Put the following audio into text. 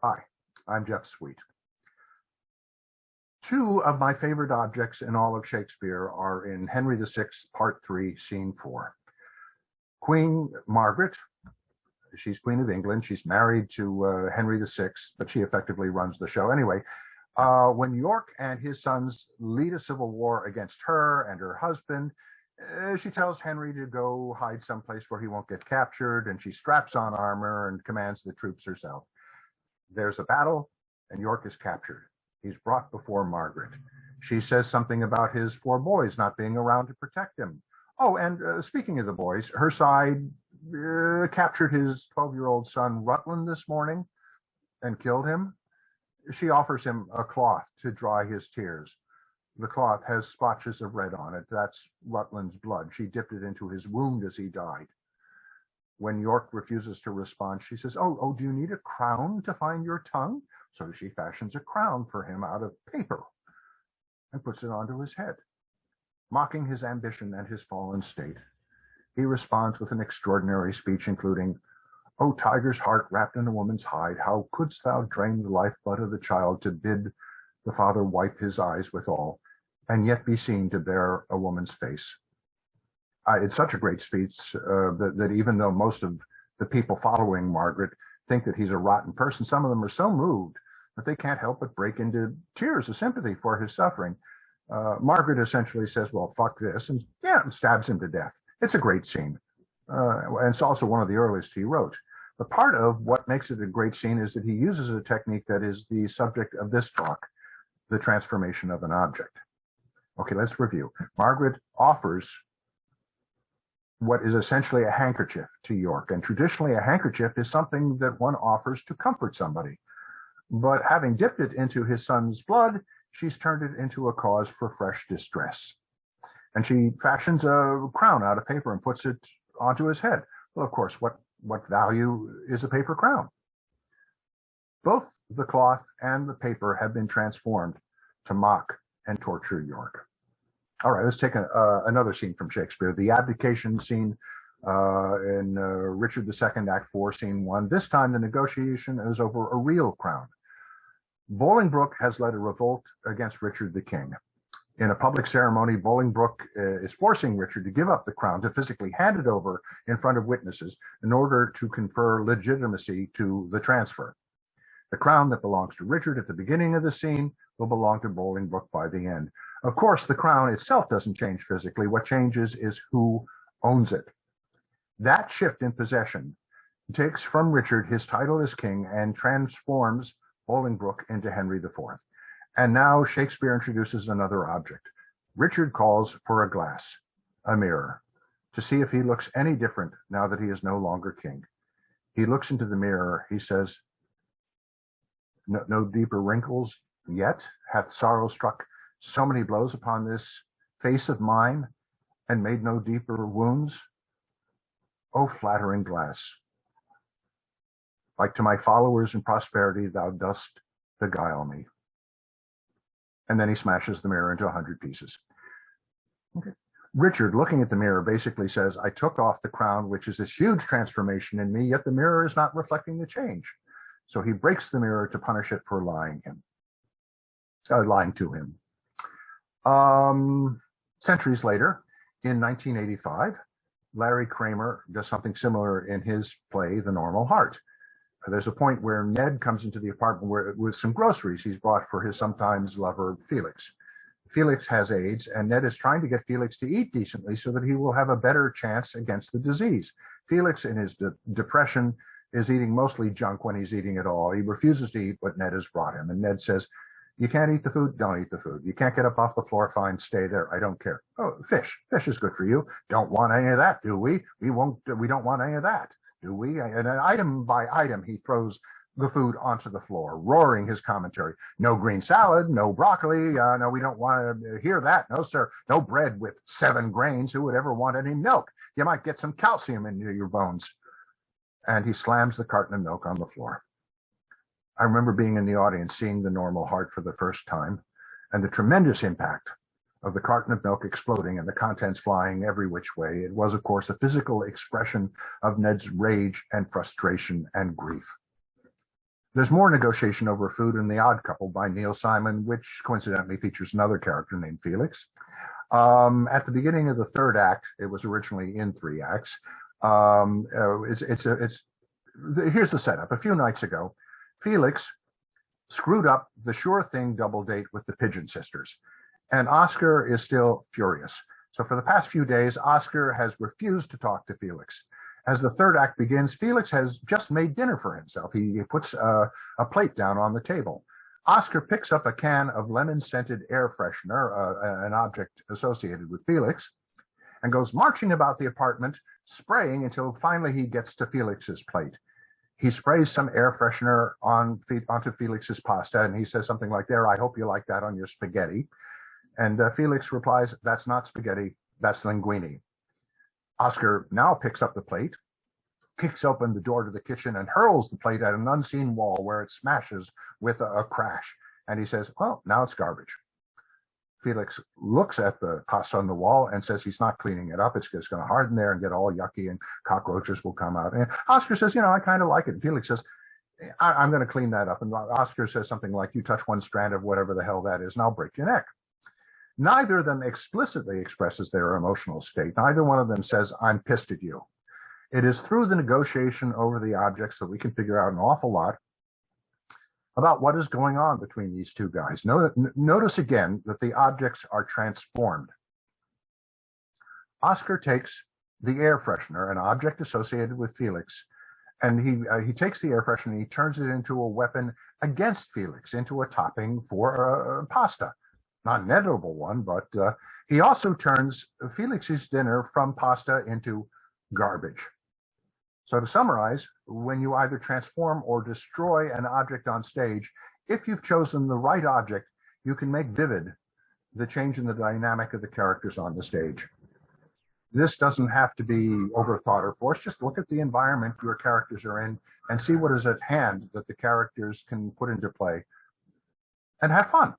Hi, I'm Jeff Sweet. Two of my favorite objects in all of Shakespeare are in Henry VI, Part 3, Scene 4. Queen Margaret, she's Queen of England. She's married to Henry VI, but she effectively runs the show. Anyway, when York and his sons lead a civil war against her and her husband, she tells Henry to go hide someplace where he won't get captured, and she straps on armor and commands the troops herself. There's a battle, and York is captured. He's brought before Margaret. She says something about his 4 boys not being around to protect him. Oh, and speaking of the boys, her side captured his 12-year-old son Rutland this morning and killed him. She offers him a cloth to dry his tears. The cloth has splotches of red on it. That's Rutland's blood. She dipped it into his wound as he died. When York refuses to respond, she says, oh, do you need a crown to find your tongue? So she fashions a crown for him out of paper and puts it onto his head. Mocking his ambition and his fallen state, he responds with an extraordinary speech, including, "O tiger's heart wrapped in a woman's hide, how couldst thou drain the lifeblood of the child to bid the father wipe his eyes withal, and yet be seen to bear a woman's face?" It's such a great speech that even though most of the people following Margaret think that he's a rotten person, some of them are so moved that they can't help but break into tears of sympathy for his suffering. Margaret essentially says, well, fuck this, and stabs him to death. It's a great scene. And it's also one of the earliest he wrote. But part of what makes it a great scene is that he uses a technique that is the subject of this talk, the transformation of an object. Okay, let's review. Margaret offers what is essentially a handkerchief to York. And traditionally, a handkerchief is something that one offers to comfort somebody. But having dipped it into his son's blood, she's turned it into a cause for fresh distress. And she fashions a crown out of paper and puts it onto his head. Well, of course, what value is a paper crown? Both the cloth and the paper have been transformed to mock and torture York. All right, let's take another scene from Shakespeare, the abdication scene in Richard II, Act 4, Scene 1. This time the negotiation is over a real crown. Bolingbroke has led a revolt against Richard the King. In a public ceremony, Bolingbroke is forcing Richard to give up the crown, to physically hand it over in front of witnesses in order to confer legitimacy to the transfer. The crown that belongs to Richard at the beginning of the scene will belong to Bolingbroke by the end. Of course, the crown itself doesn't change physically. What changes is who owns it. That shift in possession takes from Richard his title as king and transforms Bolingbroke into Henry IV. And now Shakespeare introduces another object. Richard calls for a glass, a mirror, to see if he looks any different now that he is no longer king. He looks into the mirror. He says, no deeper wrinkles yet hath sorrow struck so many blows upon this face of mine, and made no deeper wounds. O flattering glass, like to my followers in prosperity, thou dost beguile me. And then he smashes the mirror into 100 pieces. Okay. Richard, looking at the mirror, basically says, I took off the crown, which is this huge transformation in me, yet the mirror is not reflecting the change. So he breaks the mirror to punish it for lying to him. Centuries later, in 1985, Larry Kramer does something similar in his play, The Normal Heart. There's a point where Ned comes into the apartment with some groceries he's bought for his sometimes lover, Felix. Felix has AIDS, and Ned is trying to get Felix to eat decently so that he will have a better chance against the disease. Felix, in his depression, is eating mostly junk when he's eating at all. He refuses to eat what Ned has brought him, and Ned says, you can't eat the food? Don't eat the food. You can't get up off the floor? Fine, stay there. I don't care. Oh, fish. Fish is good for you. Don't want any of that, do we? We don't want any of that, do we? And item by item, he throws the food onto the floor, roaring his commentary. No green salad, no broccoli. No, we don't want to hear that. No, sir. No bread with 7 grains. Who would ever want any milk? You might get some calcium into your bones. And he slams the carton of milk on the floor. I remember being in the audience, seeing The Normal Heart for the first time, and the tremendous impact of the carton of milk exploding and the contents flying every which way. It was, of course, a physical expression of Ned's rage and frustration and grief. There's more negotiation over food in The Odd Couple by Neil Simon, which coincidentally features another character named Felix. At the beginning of the third act, it was originally in 3 acts. Here's the setup. A few nights ago, Felix screwed up the sure thing double date with the Pigeon Sisters, and Oscar is still furious. So for the past few days, Oscar has refused to talk to Felix. As the third act begins, Felix has just made dinner for himself. He puts a plate down on the table. Oscar picks up a can of lemon-scented air freshener, an object associated with Felix, and goes marching about the apartment, spraying until finally he gets to Felix's plate. He sprays some air freshener onto Felix's pasta, and he says something like, "There, I hope you like that on your spaghetti." And Felix replies, "That's not spaghetti, that's linguine." Oscar now picks up the plate, kicks open the door to the kitchen, and hurls the plate at an unseen wall where it smashes with a crash. And he says, "Well, now it's garbage." Felix looks at the pasta on the wall and says he's not cleaning it up. It's just going to harden there and get all yucky and cockroaches will come out. And Oscar says, "I kind of like it." And Felix says, I'm going to clean that up. And Oscar says something like, "You touch one strand of whatever the hell that is, and I'll break your neck." Neither of them explicitly expresses their emotional state. Neither one of them says, "I'm pissed at you." It is through the negotiation over the objects that we can figure out an awful lot about what is going on between these two guys. Notice again that the objects are transformed. Oscar takes the air freshener, an object associated with Felix, and he takes the air freshener and he turns it into a weapon against Felix, into a topping for pasta. Not an edible one, but he also turns Felix's dinner from pasta into garbage. So to summarize, when you either transform or destroy an object on stage, if you've chosen the right object, you can make vivid the change in the dynamic of the characters on the stage. This doesn't have to be overthought or forced. Just look at the environment your characters are in and see what is at hand that the characters can put into play and have fun.